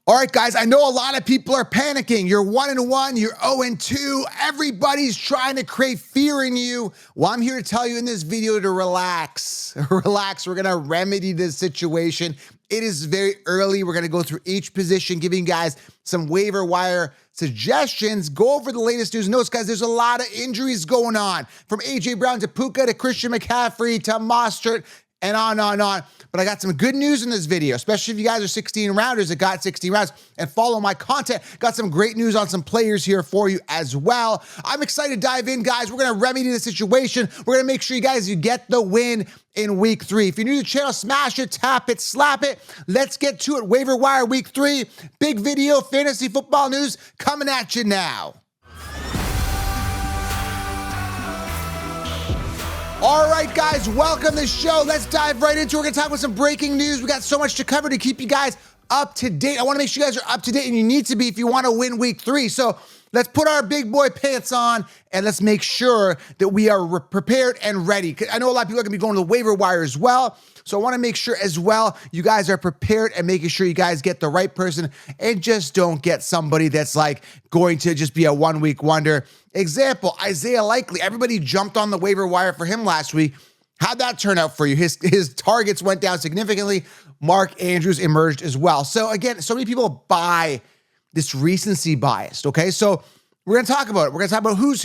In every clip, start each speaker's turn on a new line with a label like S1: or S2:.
S1: All right, guys, I know a lot of people are panicking. You're 1-1, you're 0-2. Everybody's trying to create fear in you. Well, I'm here to tell you in this video to relax. Relax. We're going to remedy this situation. It is very early. We're going to go through each position, giving you guys some waiver wire suggestions. Go over the latest news and notes, guys. There's a lot of injuries going on, from A.J. Brown to Puka to Christian McCaffrey to Mostert, and on. But I got some good news in this video, especially if you guys are 16 rounders that got 16 rounds and follow my content. Got some great news on some players here for you as well. I'm excited to dive in, guys. We're going to remedy the situation. We're going to make sure you get the win in week 3. If you're new to the channel, smash it, tap it, slap it. Let's get to it. Waiver wire week 3. Big video, fantasy football news coming at you now. All right, guys, welcome to the show. Let's dive right into it. We're going to talk about some breaking news. We got so much to cover to keep you guys up to date. I want to make sure you guys are up to date, and you need to be if you want to win week 3. So let's put our big boy pants on, and let's make sure that we are prepared and ready. I know a lot of people are going to be going to the waiver wire as well. So I want to make sure as well you guys are prepared and making sure you guys get the right person and just don't get somebody that's like going to just be a one-week wonder. Example, Isaiah Likely. Everybody jumped on the waiver wire for him last week. How'd that turn out for you? His targets went down significantly. Mark Andrews emerged as well. So again, so many people buy this recency bias, okay? So we're going to talk about it. We're going to talk about who's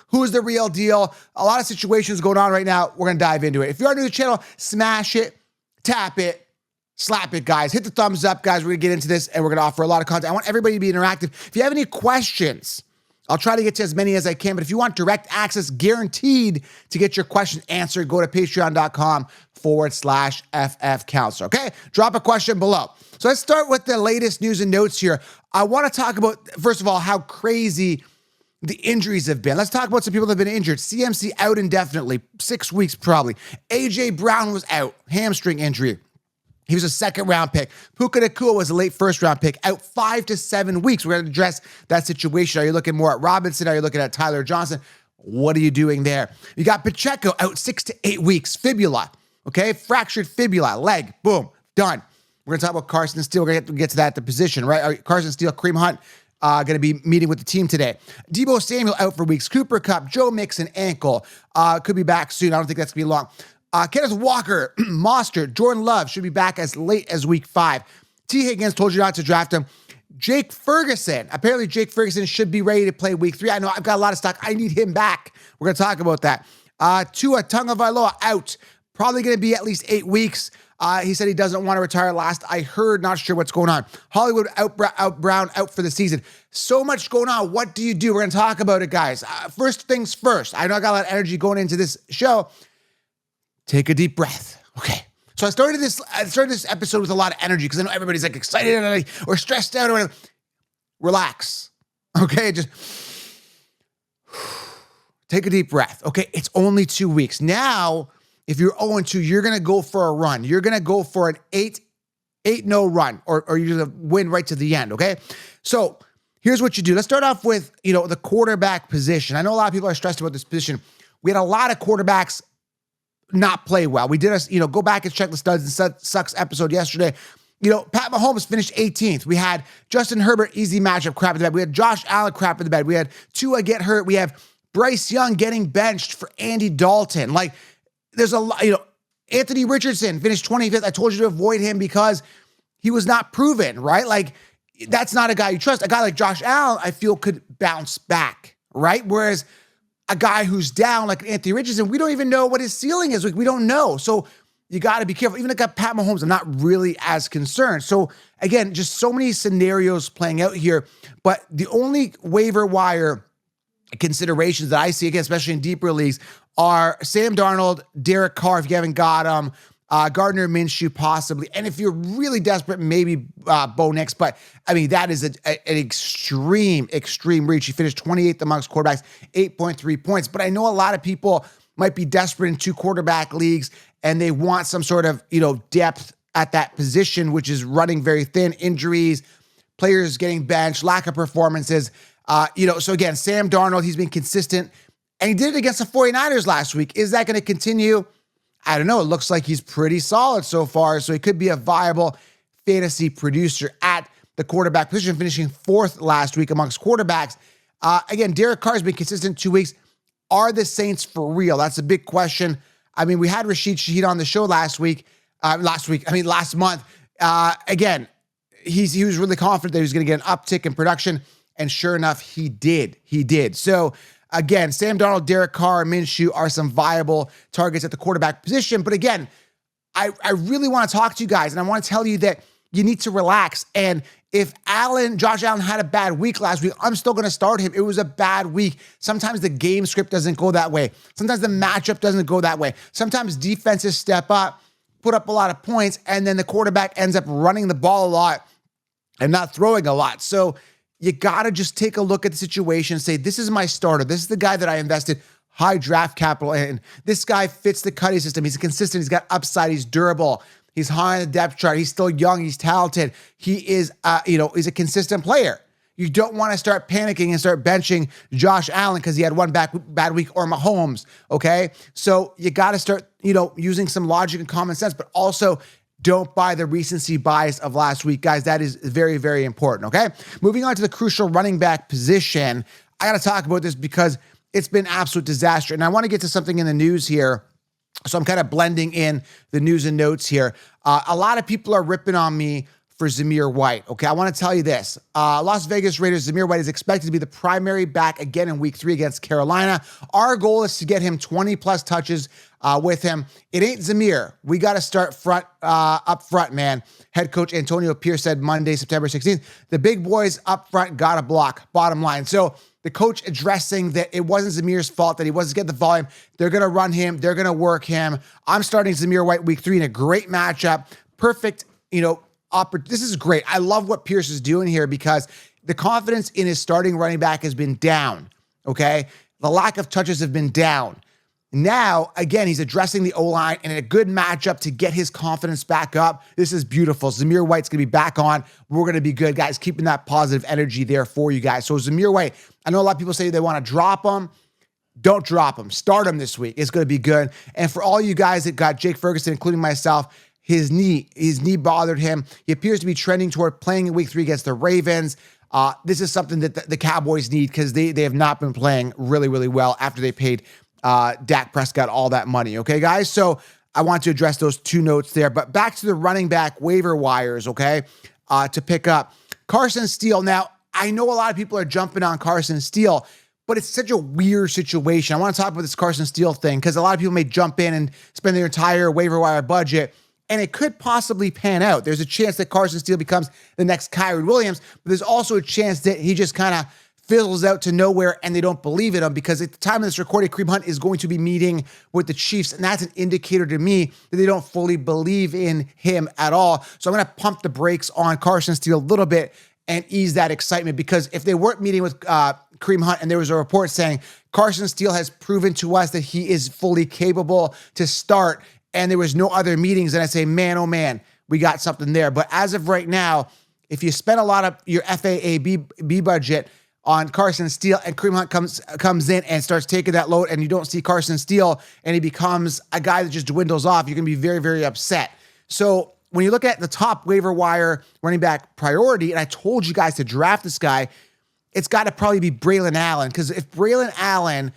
S1: who's the real deal. A lot of situations going on right now. We're going to dive into it. If you're new to the channel, smash it, tap it, slap it, guys. Hit the thumbs up, guys. We're going to get into this, and we're going to offer a lot of content. I want everybody to be interactive. If you have any questions, I'll try to get to as many as I can, but if you want direct access, guaranteed to get your question answered, go to patreon.com/FFcounselor, okay? Drop a question below. So let's start with the latest news and notes here. I want to talk about, first of all, how crazy the injuries have been. Let's talk about some people that have been injured. CMC out indefinitely, 6 weeks probably. A.J. Brown was out, hamstring injury. He was a second-round pick. Puka Nacua was a late first-round pick, out 5 to 7 weeks. We're going to address that situation. Are you looking more at Robinson? Are you looking at Tyler Johnson? What are you doing there? You got Pacheco out 6 to 8 weeks. Fibula, okay? Fractured fibula, leg, boom, done. We're going to talk about Carson Steele. We're going to get to that at the position, right? Carson Steele, Kareem Hunt, going to be meeting with the team today. Deebo Samuel out for weeks. Cooper Kupp, Joe Mixon, ankle. Could be back soon. I don't think that's going to be long. Kenneth Walker, Mostert, Jordan Love should be back as late as week 5. T. Higgins, told you not to draft him. Jake Ferguson. Apparently, Jake Ferguson should be ready to play week 3. I know I've got a lot of stock. I need him back. We're going to talk about that. Tua Tagovailoa out. Probably going to be at least 8 weeks. He said he doesn't want to retire last I heard. Not sure what's going on. Hollywood Brown out for the season. So much going on. What do you do? We're going to talk about it, guys. First things first. I know I got a lot of energy going into this show. Take a deep breath. Okay. So I started this episode with a lot of energy because I know everybody's like excited or stressed out or whatever. Relax. Okay. Just take a deep breath. Okay. It's only 2 weeks. Now, if you're 0-2, you're going to go for a run. You're going to go for an 8-0 run or you're going to win right to the end. Okay. So here's what you do. Let's start off with, the quarterback position. I know a lot of people are stressed about this position. We had a lot of quarterbacks not play well. We did go back and check the studs and sucks episode yesterday. Pat Mahomes finished 18th. We had Justin Herbert, easy matchup, crap in the bed. We had Josh Allen, crap in the bed. We had Tua get hurt. We have Bryce Young getting benched for Andy Dalton. Like, there's a lot, Anthony Richardson finished 25th. I told you to avoid him because he was not proven, right? Like, that's not a guy you trust. A guy like Josh Allen, I feel, could bounce back, right? Whereas a guy who's down like Anthony Richardson, we don't even know what his ceiling is. Like, we don't know. So you got to be careful. Even like Pat Mahomes, I'm not really as concerned. So again, just so many scenarios playing out here. But the only waiver wire considerations that I see, again, especially in deeper leagues, are Sam Darnold, Derek Carr, if you haven't got him, Gardner Minshew possibly. And if you're really desperate, maybe Bo Nix. But, I mean, that is an extreme reach. He finished 28th amongst quarterbacks, 8.3 points. But I know a lot of people might be desperate in 2 quarterback leagues, and they want some sort of, depth at that position, which is running very thin, injuries, players getting benched, lack of performances. So again, Sam Darnold, he's been consistent, and he did it against the 49ers last week. Is that going to continue? I don't know. It looks like he's pretty solid so far, so he could be a viable fantasy producer at the quarterback position, finishing 4th last week amongst quarterbacks. Again, Derek Carr has been consistent 2 weeks. Are the Saints for real? That's a big question. I mean, we had Rashid Shaheed on the show last month. Again, he was really confident that he was going to get an uptick in production, and sure enough, he did. So again, Sam Darnold, Derek Carr, Minshew are some viable targets at the quarterback position. But again, I really want to talk to you guys, and I want to tell you that you need to relax. And if Josh Allen had a bad week last week, I'm still going to start him. It was a bad week. Sometimes the game script doesn't go that way. Sometimes the matchup doesn't go that way. Sometimes defenses step up, put up a lot of points, and then the quarterback ends up running the ball a lot and not throwing a lot. So you got to just take a look at the situation and say, this is my starter. This is the guy that I invested high draft capital in. This guy fits the Cuddy system. He's consistent. He's got upside. He's durable. He's high on the depth chart. He's still young. He's talented. He is, he's a consistent player. You don't want to start panicking and start benching Josh Allen because he had one bad week, or Mahomes, okay? So you got to start, using some logic and common sense, but also don't buy the recency bias of last week, guys. That is very, very important, okay? Moving on to the crucial running back position. I got to talk about this because it's been absolute disaster. And I want to get to something in the news here. So I'm kind of blending in the news and notes here. A lot of people are ripping on me for Zamir White. Okay, I want to tell you this. Las Vegas Raiders, Zamir White is expected to be the primary back again in week 3 against Carolina. Our goal is to get him 20-plus touches with him. It ain't Zamir. We got to start up front, man. Head coach Antonio Pierce said Monday, September 16th, the big boys up front got to block, bottom line. So the coach addressing that it wasn't Zamir's fault, that he wasn't getting the volume. They're going to run him. They're going to work him. I'm starting Zamir White week 3 in a great matchup. Perfect, this is great. I love what Pierce is doing here because the confidence in his starting running back has been down, okay? The lack of touches have been down. Now, again, he's addressing the O-line and in a good matchup to get his confidence back up. This is beautiful. Zamir White's going to be back on. We're going to be good, guys, keeping that positive energy there for you guys. So Zamir White, I know a lot of people say they want to drop him. Don't drop him. Start him this week. It's going to be good. And for all you guys that got Jake Ferguson, including myself, his knee bothered him. He appears to be trending toward playing in week 3 against the Ravens. This is something that the Cowboys need because they have not been playing really, really well after they paid Dak Prescott all that money. Okay, guys? So I want to address those 2 notes there. But back to the running back waiver wires, okay, to pick up. Carson Steele. Now, I know a lot of people are jumping on Carson Steele, but it's such a weird situation. I want to talk about this Carson Steele thing because a lot of people may jump in and spend their entire waiver wire budget, and it could possibly pan out. There's a chance that Carson Steele becomes the next Kyren Williams, but there's also a chance that he just kind of fizzles out to nowhere and they don't believe in him because at the time of this recording, Kareem Hunt is going to be meeting with the Chiefs, and that's an indicator to me that they don't fully believe in him at all. So I'm going to pump the brakes on Carson Steele a little bit and ease that excitement because if they weren't meeting with Kareem Hunt and there was a report saying Carson Steele has proven to us that he is fully capable to start and there was no other meetings, and I say, man, oh man, we got something there. But as of right now, if you spend a lot of your FAAB budget on Carson Steele and Kareem Hunt comes in and starts taking that load and you don't see Carson Steele and he becomes a guy that just dwindles off, you're going to be very, very upset. So when you look at the top waiver wire running back priority, and I told you guys to draft this guy, it's got to probably be Braylon Allen because if Braylon Allen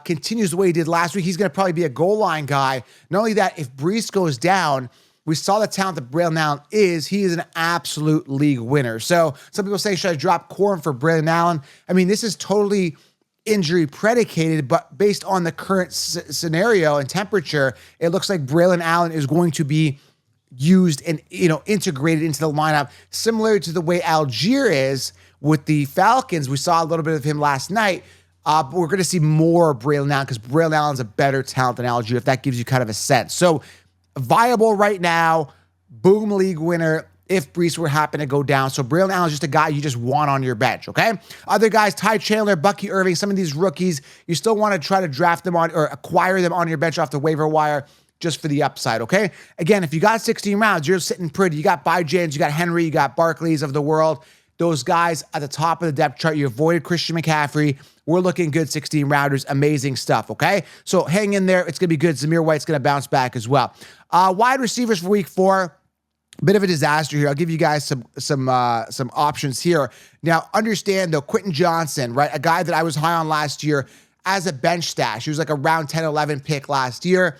S1: continues the way he did last week, he's going to probably be a goal line guy. Not only that, if Brees goes down, we saw the talent that Braylon Allen is. He is an absolute league winner. So some people say, should I drop Corum for Braylon Allen? I mean, this is totally injury predicated, but based on the current scenario and temperature, it looks like Braylon Allen is going to be used and integrated into the lineup, similar to the way Algier is with the Falcons. We saw a little bit of him last night. But we're going to see more Braylon Allen because Braylon Allen's a better talent than Algier, if that gives you kind of a sense. So viable right now, boom league winner if Brees were happen to go down. So Braylon Allen's just a guy you just want on your bench, okay? Other guys, Ty Chandler, Bucky Irving, some of these rookies, you still want to try to draft them on or acquire them on your bench off the waiver wire just for the upside, okay? Again, if you got 16 rounds, you're sitting pretty. You got Byjans, you got Henry, you got Barclays of the world. Those guys at the top of the depth chart, you avoided Christian McCaffrey. We're looking good 16 rounders. Amazing stuff, okay? So hang in there. It's going to be good. Zamir White's going to bounce back as well. Wide receivers for week 4. bit of a disaster here. I'll give you guys some options here. Now, understand though, Quentin Johnson, right? A guy that I was high on last year as a bench stash. He was like a round 10, 11 pick last year.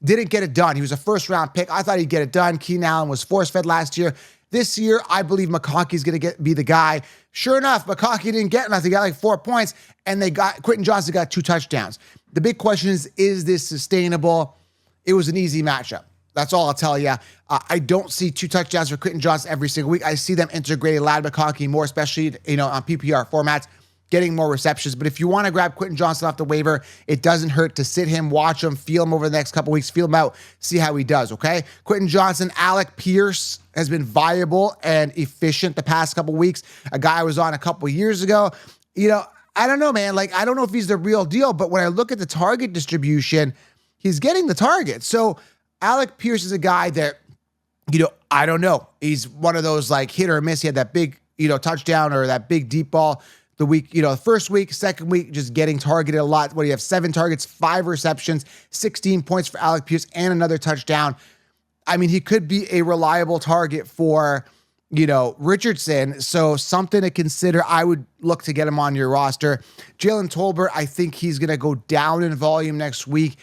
S1: Didn't get it done. He was a first round pick. I thought he'd get it done. Keenan Allen was force fed last year. This year, I believe McConkey's going to be the guy. Sure enough, McConkey didn't get nothing. He got like 4 points, and Quentin Johnson got 2 touchdowns. The big question is this sustainable? It was an easy matchup. That's all I'll tell you. I don't see 2 touchdowns for Quentin Johnson every single week. I see them integrating Ladd McConkey more, especially on PPR formats, getting more receptions. But if you want to grab Quentin Johnson off the waiver, it doesn't hurt to sit him, watch him, feel him over the next couple weeks, feel him out, see how he does, okay? Quentin Johnson, Alec Pierce has been viable and efficient the past couple weeks. A guy I was on a couple years ago. I don't know, man. Like, I don't know if he's the real deal, but when I look at the target distribution, he's getting the target. So Alec Pierce is a guy that, I don't know. He's one of those like hit or miss. He had that big, touchdown or that big deep ball the week, the first week, second week, just getting targeted a lot. What do you have? 7 targets, 5 receptions, 16 points for Alec Pierce, and another touchdown. I mean, he could be a reliable target for, Richardson. So something to consider. I would look to get him on your roster. Jalen Tolbert, I think he's going to go down in volume next week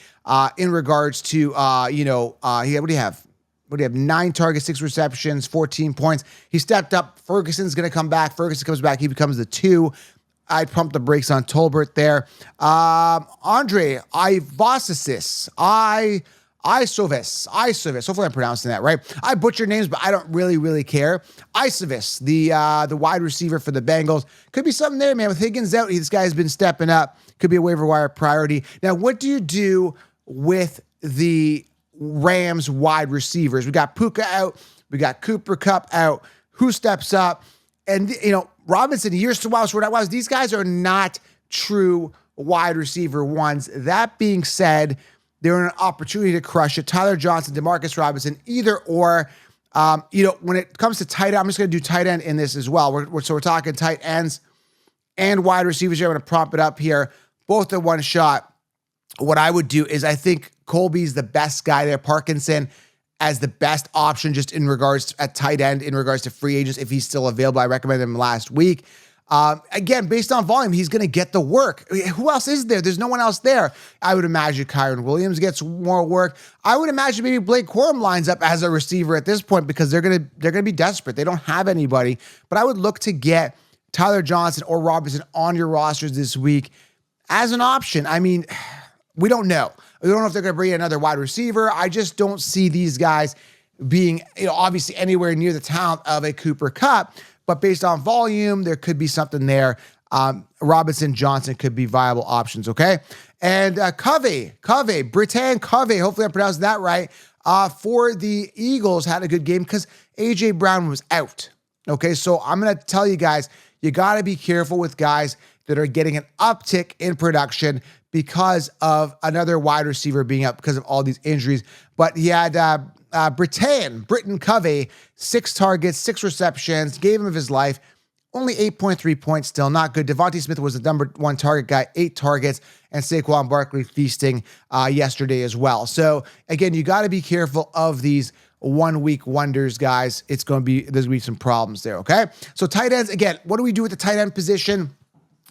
S1: in regards to, what do you have? What do you have? 9 targets, 6 receptions, 14 points. He stepped up. Ferguson's going to come back. Ferguson comes back. He becomes the 2. I'd pump the brakes on Tolbert there. Andre Ivosis. Isovis. Hopefully I'm pronouncing that right. I butcher names, but I don't really care. Isovis, the wide receiver for the Bengals. Could be something there, man. With Higgins out, this guy's been stepping up. Could be a waiver wire priority. Now, what do you do with the Rams wide receivers? We got Puka out. We got Cooper Kupp out. Who steps up? And, Robinson, years to while, short while. These guys are not true wide receiver ones. That being said, they're in an opportunity to crush it. Tyler Johnson, Demarcus Robinson, either or. When it comes to tight end, I'm just going to do tight end in this as well. We're talking tight ends and wide receivers here. I'm going to prop it up here, both in one shot. What I would do is I think Colby's the best guy there. Parkinson as the best option just in regards to, at tight end, in regards to free agents, if he's still available. I recommended him last week. Again, based on volume, he's going to get the work. Who else is there? There's no one else there. I would imagine Kyron Williams gets more work. I would imagine maybe Blake Corum lines up as a receiver at this point because they're going to be desperate. They don't have anybody. But I would look to get Tyler Johnson or Robinson on your rosters this week as an option. I mean, we don't know. We don't know if they're going to bring in another wide receiver. I just don't see these guys being, obviously anywhere near the talent of a Cooper Kupp. But based on volume, there could be something there. Robinson, Johnson could be viable options, okay? And Covey, Britain Covey, hopefully I'm pronouncing that right, for the Eagles had a good game because A.J. Brown was out, okay? So I'm going to tell you guys, you got to be careful with guys that are getting an uptick in production because of another wide receiver being up because of all these injuries. But he had Britton Covey, 6 targets, 6 receptions, gave him of his life, only 8.3 points, still not good. Devontae Smith was the number 1 target guy, 8 targets, and Saquon Barkley feasting yesterday as well. So again, you got to be careful of these 1 week wonders, guys. There's going to be some problems there, okay? So tight ends, again, what do we do with the tight end position?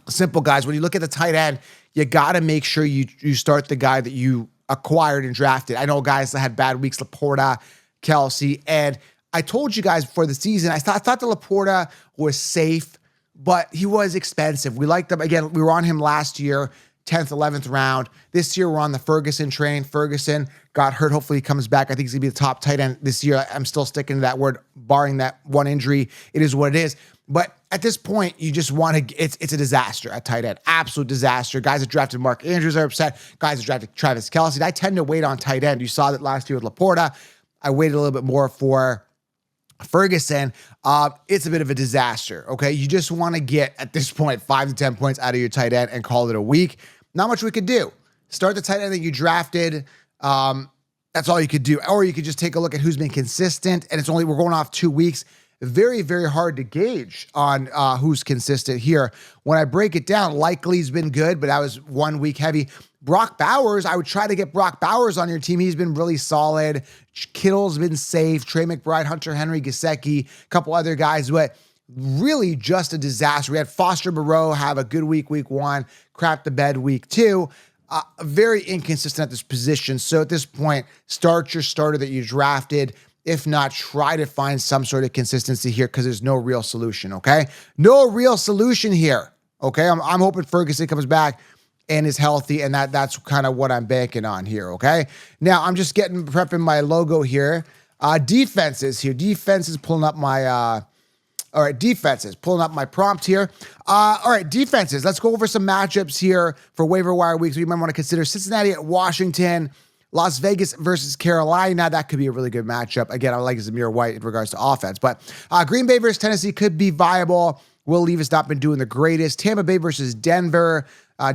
S1: Simple, guys. When you look at the tight end, you got to make sure you start the guy that you acquired and drafted. I know guys that had bad weeks, Laporta, Kelsey, and I told you guys before the season, I thought that Laporta was safe, but he was expensive. We liked him. Again, we were on him last year, 10th, 11th round. This year, we're on the Ferguson train. Ferguson got hurt. Hopefully, he comes back. I think he's going to be the top tight end this year. I'm still sticking to that word, barring that one injury. It is what it is. But at this point, you just want to, it's a disaster at tight end. Absolute disaster. Guys that drafted Mark Andrews are upset. Guys that drafted Travis Kelce. I tend to wait on tight end. You saw that last year with Laporta. I waited a little bit more for Ferguson. It's a bit of a disaster, okay? You just want to get, at this point, 5 to 10 points out of your tight end and call it a week. Not much we could do. Start the tight end that you drafted. That's all you could do. Or you could just take a look at who's been consistent, and we're going off 2 weeks. Very, very hard to gauge on who's consistent here. When I break it down, Likely's been good, but that was 1 week heavy. Brock Bowers, I would try to get Brock Bowers on your team. He's been really solid. Kittle's been safe. Trey McBride, Hunter Henry, Gesicki, a couple other guys, but really just a disaster. We had Foster Moreau have a good week 1, crap the bed week 2. Very inconsistent at this position. So at this point, start your starter that you drafted. If not, try to find some sort of consistency here because there's no real solution, okay? No real solution here, okay? I'm hoping Ferguson comes back and is healthy, and that's kind of what I'm banking on here, okay? Now, I'm just prepping my logo here. Defenses here. Defenses pulling up my... all right, defenses. Pulling up my prompt here. All right, defenses. Let's go over some matchups here for waiver wire weeks. You might want to consider Cincinnati at Washington, Las Vegas versus Carolina. That could be a really good matchup. Again, I like Zamir White in regards to offense. But Green Bay versus Tennessee could be viable. Will Levis not been doing the greatest. Tampa Bay versus Denver.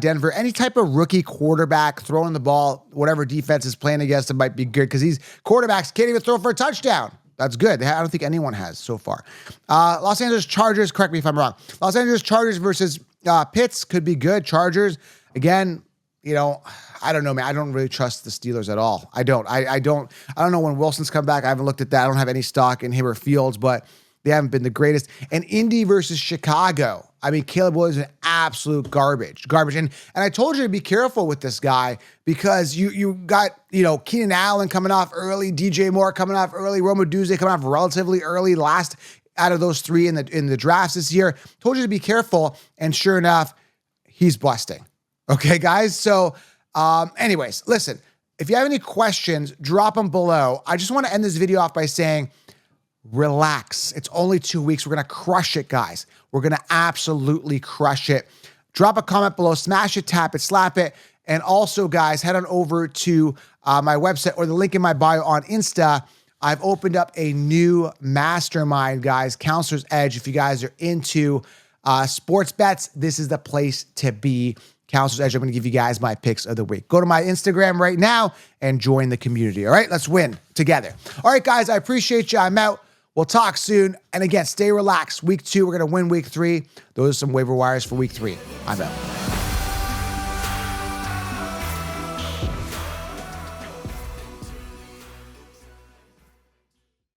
S1: Denver, any type of rookie quarterback throwing the ball, whatever defense is playing against, it might be good because these quarterbacks can't even throw for a touchdown. That's good. I don't think anyone has so far. Los Angeles Chargers, correct me if I'm wrong. Los Angeles Chargers versus Pitts could be good. Chargers, again, you know, I don't know, man. I don't really trust the Steelers at all. I don't know when Wilson's come back. I haven't looked at that. I don't have any stock in him or Fields, but they haven't been the greatest. And Indy versus Chicago. I mean, Caleb Williams is an absolute garbage. And I told you to be careful with this guy because you got, you know, Keenan Allen coming off early, DJ Moore coming off early, Roma Duzé coming off relatively early, last out of those 3 in the drafts this year. Told you to be careful, and sure enough, he's busting. Okay, guys? So, anyways, listen, if you have any questions, drop them below. I just want to end this video off by saying, relax. It's only 2 weeks. We're going to crush it, guys. We're going to absolutely crush it. Drop a comment below, smash it, tap it, slap it. And also, guys, head on over to my website or the link in my bio on Insta. I've opened up a new mastermind, guys, Counselor's Edge. If you guys are into sports bets, this is the place to be. Counselor's Edge. I'm going to give you guys my picks of the week. Go to my Instagram right now and join the community. All right, let's win together. All right, guys, I appreciate you. I'm out. We'll talk soon. And again, stay relaxed. Week 2, we're going to win week 3. Those are some waiver wires for week 3. I'm out.